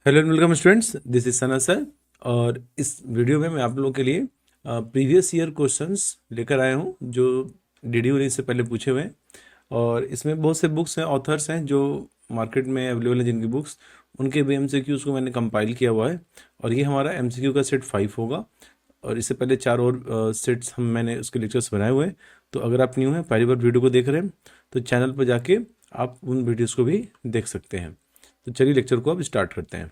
Hello and welcome students, this is Sana sir. और इस video में मैं आप लोगों के लिए प्रीवियस ईयर क्वेश्चंस लेकर आया हूँ जो डीडी से पहले पूछे हुए हैं। और इसमें बहुत से बुक्स हैं, ऑथर्स हैं जो मार्केट में अवेलेबल हैं, जिनकी बुक्स उनके भी एमसीक्यूज़ को मैंने कंपाइल किया हुआ है। और ये हमारा एमसीक्यू का सेट 5 होगा। और इससे पहले 4 और सेट्स मैंने उसके लेक्चर्स बनाए हुए हैं। तो अगर आप न्यू हैं, पहली बार वीडियो को देख रहे हैं, तो चैनल पर जाके आप उन वीडियोज़ को भी देख सकते हैं। तो चलिए लेक्चर को अब स्टार्ट करते हैं।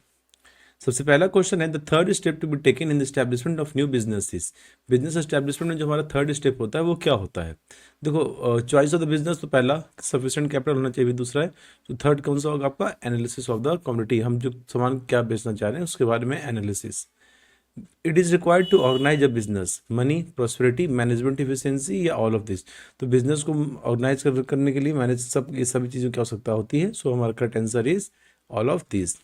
सबसे पहला क्वेश्चन है, the third step to be taken in the establishment of new businesses. Business establishment में जो हमारा थर्ड स्टेप होता है वो क्या होता है? देखो, चॉइस ऑफ द बिजनेस तो पहला सफिशिएंट कैपिटल होना चाहिए, दूसरा है तो थर्ड कौन सा होगा आपका? एनालिसिस ऑफ द कमोडिटी, हम जो सामान क्या बेचना चाह रहे हैं उसके बारे में analysis. It is required to organise a business, money, prosperity, management efficiency या ऑल ऑफ दिस। तो बिजनेस को ऑर्गेनाइज करने के लिए मैनेज ये सभी चीज़ों की आवश्यकता होती है। सो हमारा correct answer is all of this.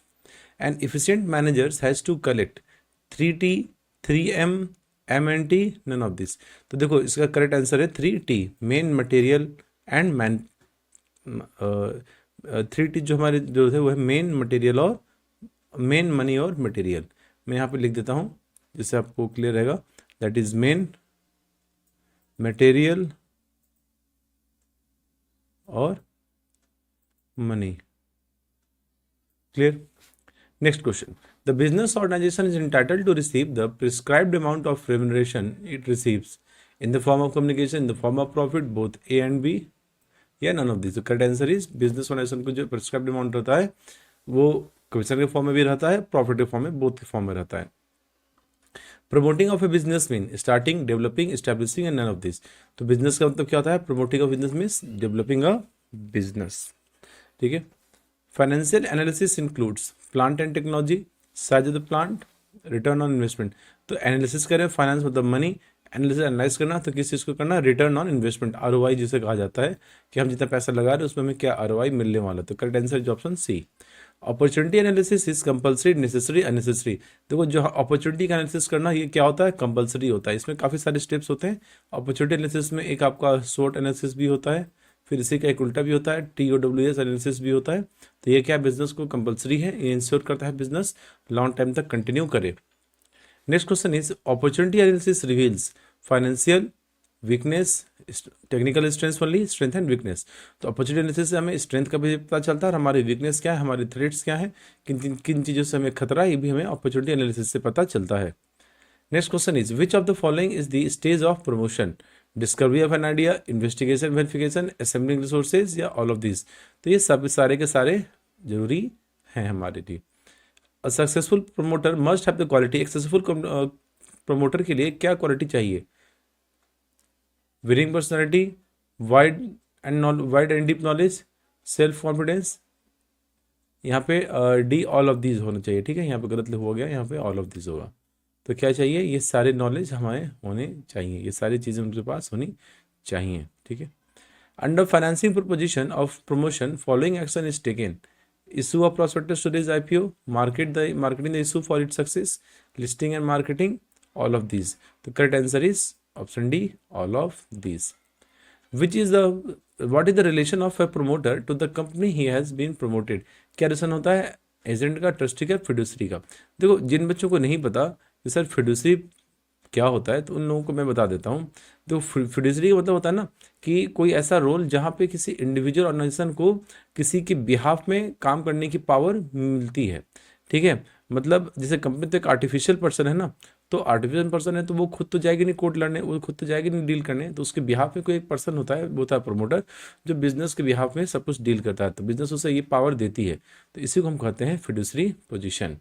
An efficient manager has to collect 3T, 3M, M&T, none of this। तो देखो इसका करेक्ट आंसर है 3T, main material and man. 3T जो हमारे जो है वो है मेन मटेरियल और मेन मनी और मटेरियल। मैं यहाँ पे लिख देता हूँ जिससे आपको क्लियर रहेगा। दैट इज मेन मटेरियल और money. Clear? Next question. The business organization is entitled to receive the prescribed amount of remuneration it receives in the form of communication, in the form of profit, both A and B, या none of these। तो correct answer is business organization को जो prescribed amount रहता है वो commission के form में भी रहता है, प्रॉफिट के फॉर्म में, बोथ के फॉर्म में रहता है। Promoting of a business mean starting, developing, establishing and none of this. तो बिजनेस का मतलब क्या होता है? Promoting of business means developing a business. ठीक है। Financial analysis includes plant and technology, size of the plant, return on investment. तो analysis करें, फाइनेंस मतलब मनी, एनालिसिस एनालाइज करना, तो किस चीज़ को करना? रिटर्न ऑन इन्वेस्टमेंट, आरओआई जिसे कहा जाता है कि हम जितना पैसा लगा रहे हैं उसमें हमें क्या आरओआई मिलने वाला। तो correct answer is option C. Opportunity analysis is compulsory, necessary, unnecessary. देखो जो अपॉर्चुनिटी का एनालिसिस करना ये क्या होता है? कंपलसरी होता है। इसमें काफ़ी सारे स्टेप्स होते हैं। अपॉर्चुनिटी एनालिसिस में एक आपका शॉर्ट एनालिसिस भी होता है, फिर इसी का एक उल्टा भी होता है, TOWS एनालिसिस भी होता है। तो ये क्या बिजनेस को कंपलसरी है, ये इंश्योर करता है बिजनेस लॉन्ग टाइम तक कंटिन्यू करे। Next question is opportunity analysis reveals financial weakness, technical strength only, strength and weakness. तो अपॉर्चुनिटी एनालिसिस से हमें स्ट्रेंथ का भी पता चलता है और हमारी वीकनेस क्या है, हमारे थ्रेट्स क्या है, किन किन किन चीज़ों से हमें खतरा है, ये भी हमें अपॉर्चुनिटी एनालिसिस से पता चलता है। Next question is which of the following is the stage of promotion? Discovery of an idea, investigation, verification, assembling resources या ऑल ऑफ दिस। तो ये सब सारे के सारे जरूरी हैं हमारे लिए। A successful promoter must have the quality. एक सक्सेसफुल प्रमोटर के लिए क्या क्वालिटी चाहिए? Winning personality, wide and deep knowledge, self confidence. यहाँ पे डी ऑल ऑफ दीज होना चाहिए। ठीक है, यहाँ पे गलत हो गया, यहाँ पे ऑल ऑफ दीज होगा। तो क्या चाहिए? ये सारे नॉलेज हमारे होने चाहिए, ये सारी चीज़ें उनके पास होनी चाहिए। ठीक है। Under financing proposition of promotion following action is taken: issue of prospectus to raise IPO, marketing the issue for its success, listing and marketing, all of these. तो correct answer is option D, all of these. Which is the what is the relation of a promoter to the company he has been promoted? क्या relation होता है agent का, trustee का, fiduciary का? देखो जिन बच्चों को नहीं पता कि सर फिड्यूसरी क्या होता है तो उन लोगों को मैं बता देता हूँ। तो फिड्यूसरी का मतलब होता है ना कि कोई ऐसा रोल जहाँ पे किसी इंडिविजुअल ऑर्गेनाइजेशन को किसी के बिहाफ में काम करने की पावर मिलती है। ठीक है, मतलब जैसे कंपनी तो एक आर्टिफिशियल पर्सन है ना, तो आर्टिफिशियल पर्सन है तो वो खुद तो जाएगी नहीं कोर्ट लड़ने, वो खुद तो जाएगी नहीं डील करने, तो उसके बिहाफ में कोई एक पर्सन होता है, वो होता है प्रमोटर, जो बिजनेस के बिहाफ में सब कुछ डील करता है। तो बिजनेस उसे ये पावर देती है, तो इसी को हम कहते हैं fiduciary position.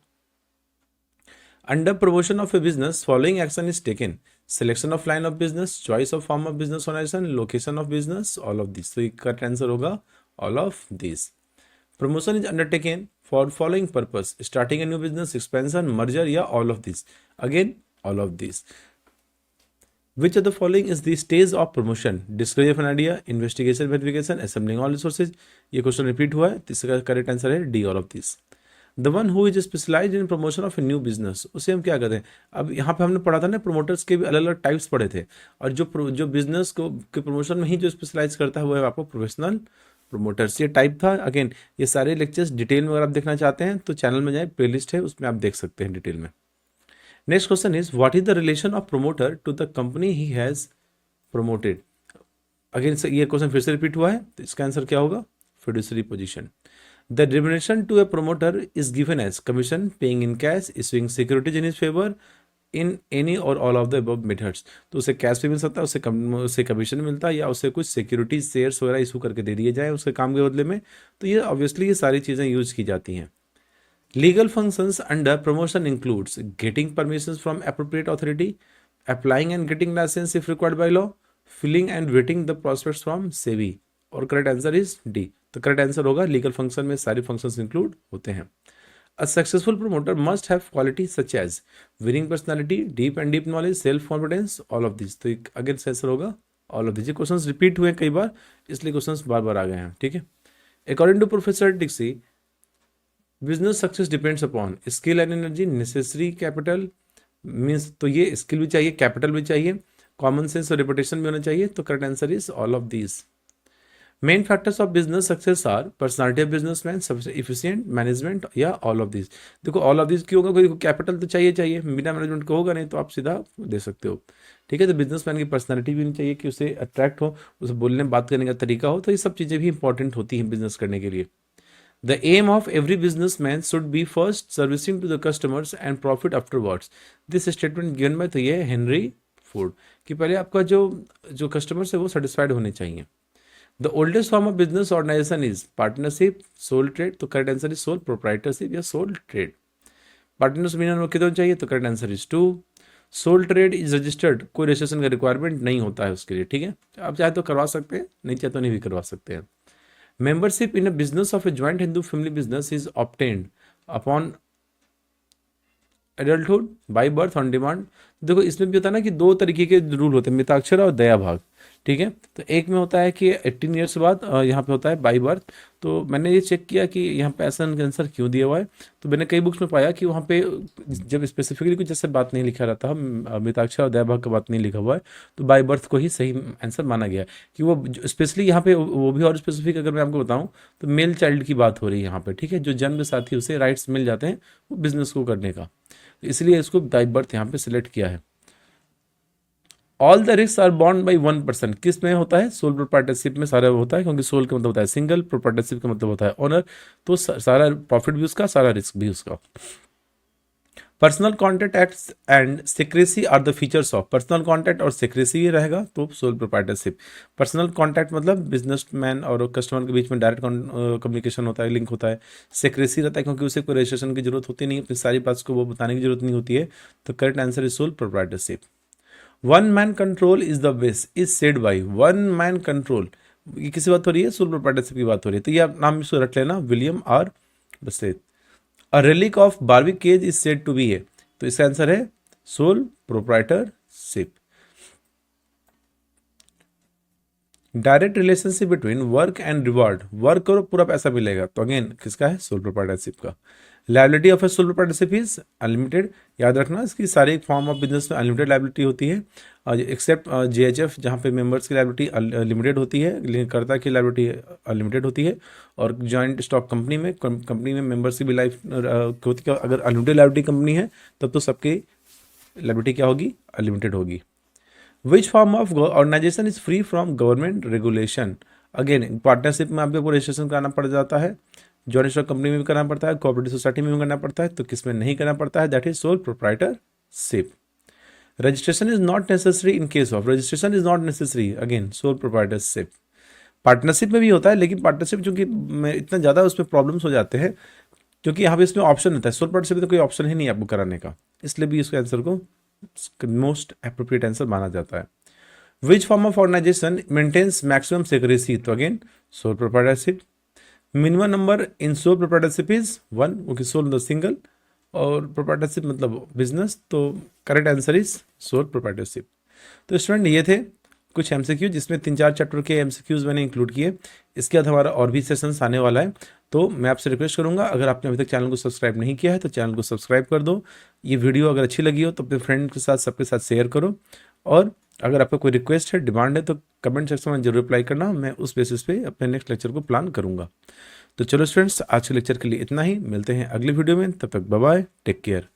Under promotion of a business following action is taken: selection of line of business, choice of form of business organisation, location of business, all of this. तो करेक्ट आंसर होगा all of this. Promotion is undertaken for following purpose: starting a new business, expansion, merger या all of this. Again all of this. Which of the following is the stage of promotion? Discovery of an idea, investigation, verification, assembling all resources। ये question repeat हुआ है, तो इसका correct answer है D, all of this. The one who is specialise in promotion of a new business, उसे हम क्या कहते हैं? अब यहाँ पे हमने पढ़ा था ना, प्रमोटर्स के भी अलग अलग टाइप्स पढ़े थे, और जो बिजनेस को के प्रमोशन में ही जो स्पेशलाइज करता है वो है आपको प्रोफेशनल प्रोमोटर्स, ये टाइप था। अगेन ये सारे लेक्चर्स डिटेल में अगर आप देखना चाहते हैं तो चैनल में जाए, प्लेलिस्ट है उसमें आप देख सकते हैं डिटेल में। Next question is what is the relation of promoter to the company he has promoted. Again ये क्वेश्चन फिर से रिपीट हुआ है, तो इसका आंसर क्या होगा, fiduciary position. The remuneration to a promoter is given as commission, paying in cash, issuing securities in his favour, in any or all of the above methods. तो उसे कैश भी मिल सकता है, उसे कमीशन मिलता है, या उसे कुछ सिक्योरिटी शेयर्स वगैरह इशू करके दे दिए जाए उसके काम के बदले में। तो ये ऑब्वियसली ये सारी चीज़ें यूज की जाती हैं। Legal functions under promotion includes getting permissions from appropriate authority, applying and getting licence if required by law, filing and vetting the prospects from SEBI. और करेक्ट आंसर इज डी। तो करेक्ट आंसर होगा legal function में सारे functions include होते हैं। A successful promoter must have qualities such as winning personality, deep knowledge, self confidence, all of these। तो again answer होगा all of these। ये questions repeat हुए कई बार, इसलिए क्वेश्चंस बार बार आ गए हैं, ठीक है। According to professor Dicksee, business success depends upon skill and energy, necessary capital means, तो ये स्किल भी चाहिए, कैपिटल भी चाहिए, कॉमन सेंस और रेपुटेशन भी होना चाहिए। तो correct answer is all of these. Main factors of business success are personality of businessman, सबसे इफिशिएंट मैनेजमेंट, या ऑल ऑफ दिस। देखो ऑल ऑफ दिस क्यों होगा, कोई कैपिटल तो चाहिए, बिना मैनेजमेंट को होगा नहीं, तो आप सीधा दे सकते हो, ठीक है। तो बिजनेसमैन की पर्सनालिटी भी नहीं चाहिए कि उसे अट्रैक्ट हो, उसे बोलने बात करने का तरीका हो, तो ये सब चीज़ें भी इंपॉर्टेंट होती हैं बिजनेस करने के लिए। The aim of every businessman should be first servicing to the customers and profit afterwards. This statement given by, तो ये हेनरी फोर्ड, कि पहले आपका जो कस्टमर्स है वो सेटिस्फाइड होने चाहिए। The oldest form of business organization is partnership, sole trade। तो correct answer is sole proprietorship या सोल ट्रेड। पार्टनर्स मिनिमम कितने चाहिए, तो correct answer is 2। Sole trade is registered, कोई रजिस्ट्रेशन का रिक्वायरमेंट नहीं होता है उसके लिए, ठीक है। आप चाहे तो करवा सकते हैं, नहीं चाहे तो नहीं भी करवा सकते हैं। Membership in a business of A joint Hindu family business is obtained upon adulthood, by birth, on demand. देखो इसमें भी होता है ना कि दो तरीके के रूल होते हैं, मिताक्षर और दया भाग, ठीक है। तो एक में होता है कि 18 ईयर्स बाद, यहाँ पे होता है बाई बर्थ। तो मैंने ये चेक किया कि यहाँ पे ऐसा आंसर क्यों दिया हुआ है, तो मैंने कई बुक्स में पाया कि वहाँ पे जब स्पेसिफिकली कुछ जैसे बात नहीं लिखा रहता, मिताक्षर और दया भाग का बात नहीं लिखा हुआ है, तो बाई बर्थ को ही सही आंसर माना गया कि वो स्पेशली यहाँ पे वो भी। और स्पेसिफिक अगर मैं आपको बताऊँ तो मेल चाइल्ड की बात हो रही है यहाँ पे, ठीक है। जो जन्म साथ ही उसे राइट्स मिल जाते हैं वो बिजनेस को करने का, इसलिए इसको बाई बर्थ यहाँ पे सिलेक्ट किया है। All the risk are borne by 1%, किस में होता है, सोल प्रोप्राइटरशिप में सारा होता है, क्योंकि सोल का मतलब होता है सिंगल, प्रोप्राइटरशिप का मतलब होता है ओनर, तो सारा प्रॉफिट भी उसका, सारा रिस्क भी उसका। Personal contact acts and secrecy are the features of, personal contact और सिक्रेसी ये रहेगा तो सोल प्रोप्राइटरशिप। पर्सनल कॉन्टैक्ट मतलब बिजनेसमैन और कस्टमर के बीच में डायरेक्ट कम्युनिकेशन होता है, लिंक होता है। सिक्रेसी रहता है क्योंकि उसे कोई रजिस्ट्रेशन की जरूरत होती नहीं, अपनी सारी बात को वो बताने की जरूरत नहीं होती है। तो correct answer is sole proprietorship. One man control is the best is said by, one man control, ये किसी बात हो रही है, सोल प्रोप्राइटरशिप की बात हो रही है। तो ये आप नाम इसको रख लेना, William R Basset. A relic of barbaric age is said to be है, तो इसका आंसर है sole proprietorship. Direct relationship between work and reward, work करो पूरा पैसा मिलेगा, तो अगेन किसका है, सोल प्रोप्राइटरशिप का। Liability of a sole proprietorship is unlimited, याद रखना इसकी सारी फॉर्म ऑफ बिजनेस में अनलिमिटेड लायबिलिटी होती है, एक्सेप्ट जीएचएफ जहाँ पे मेंबर्स की लायबिलिटी लिमिटेड होती है, लेकिन कर्ता की लायबिलिटी अनलिमिटेड होती है। और जॉइंट स्टॉक कंपनी में मेंबर्स की भी लाइफ होती है, अगर अनलिमिटेड लायबिलिटी कंपनी है तब तो सबकी लायबिलिटी क्या होगी, अनलिमिटेड होगी। Which form of organisation is free from government regulation, again partnership में आपको रजिस्ट्रेशन कराना पड़ जाता है, जॉइंट स्टॉक कंपनी में भी करना पड़ता है, कोऑपरेटिव सोसाइटी में भी करना पड़ता है, तो किस में नहीं करना पड़ता है, that is sole proprietorship. Registration is not necessary in case of, registration is not necessary, again sole proprietorship. Partnership में भी होता है, लेकिन पार्टनरशिप चूंकि इतना ज़्यादा उसमें प्रॉब्लम्स हो जाते हैं, क्योंकि यहाँ पे इसमें ऑप्शन होता है, सोल प्रोप्राइटरशिप में तो कोई ऑप्शन ही नहीं है आपको कराने का, इसलिए भी इसके आंसर को मोस्ट एप्रोप्रिएट आंसर माना जाता है। Which form of organisation maintains maximum secrecy, तो again sole proprietorship. Minimum number in sole proprietorship is 1, क्योंकि सोल मतलब सिंगल और प्रोप्राइटरशिप मतलब बिजनेस, तो correct answer is sole proprietorship. तो स्टूडेंट ये थे कुछ एमसीक्यू, जिसमें 3-4 चैप्टर के एमसीक्यूज मैंने इंक्लूड किए। इसके बाद हमारा और भी सेशंस आने वाला है, तो मैं आपसे रिक्वेस्ट करूंगा अगर आपने अभी तक चैनल को सब्सक्राइब नहीं किया है तो चैनल को सब्सक्राइब कर दो। ये वीडियो अगर अच्छी लगी हो तो अपने फ्रेंड के साथ सबके साथ शेयर करो, और अगर आपका कोई रिक्वेस्ट है, डिमांड है, तो कमेंट सेक्शन में जरूर रिप्लाई करना, मैं उस बेसिस पे अपने नेक्स्ट लेक्चर को प्लान करूँगा। तो चलो स्टूडेंट्स, आज के लेक्चर के लिए इतना ही, मिलते हैं अगले वीडियो में, तब तक बाय बाय, टेक केयर।